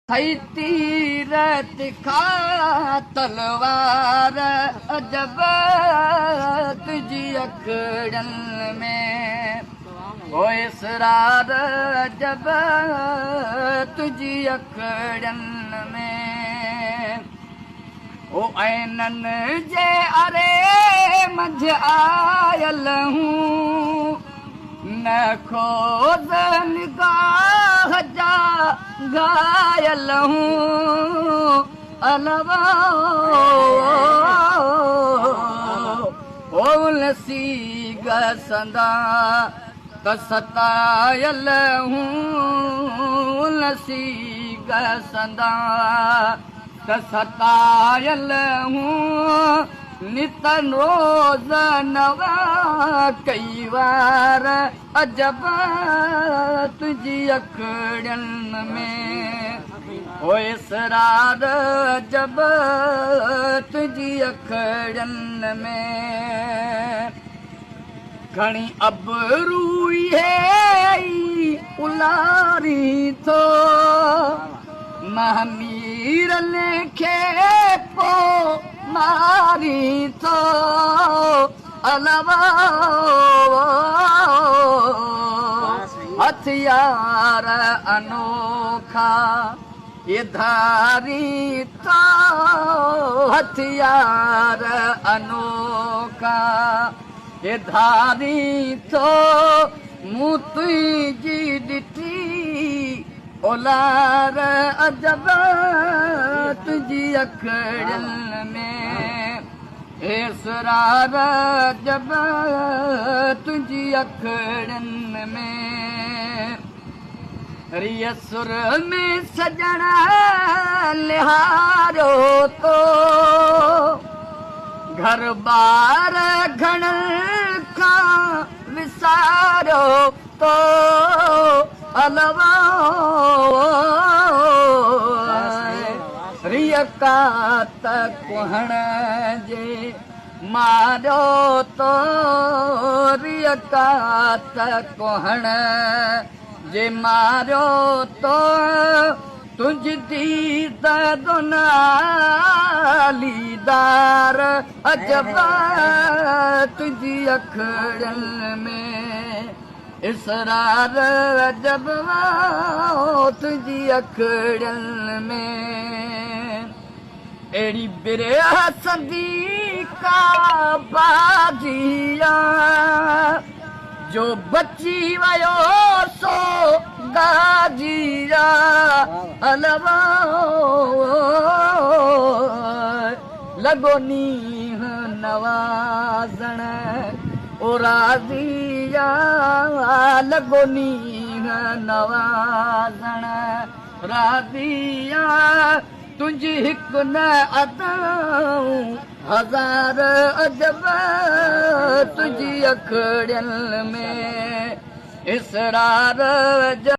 हई तीरथ खा तलवार अजब तुझी अखड़न में ओ इसरार अजब तुझी अखड़न में ओ ऐनन जे अरे मंझ आयल हूँ न खोज निगाह जा घायल हूँ अलवा ओ लसी गसंदा कसतायल हूँ लसी गसंदा कसतायल हूँ नितन रोज नवा कई बार अजब तुझी अखड़न में ओ इसरार अजब तुझी अखड़न में घणी अबरूई है उलारी थो महमीर लेखे पो मारी तो अलवा हथियार अनोखा ये धारी तो हथियार अनोखा ये धारी तो मुँह तुझी डिठी ओलार अजब तुझी अखड़न में इसरार अजब तुझी अखड़न में रिय सुर में सजना लिहारो तो घर बार घण का विसारो तो अलवा रियकात कुहण जे मारो तो रियकात कुहण जे मारो तो तुझ दीद लीदार अजब तुझी अखड़न में इसरार अजब तुझी अखड़न में एड़ी बिरे सदी का बाजिया जो बची वयो सो गाजिया अलवा लगो नीह नवाजण ओ राज़िया लगो नीह नवाजण राज़िया तुझी हिकु न अदाऊं हज़ार अजब तुझी अखड़न में इसरार अजब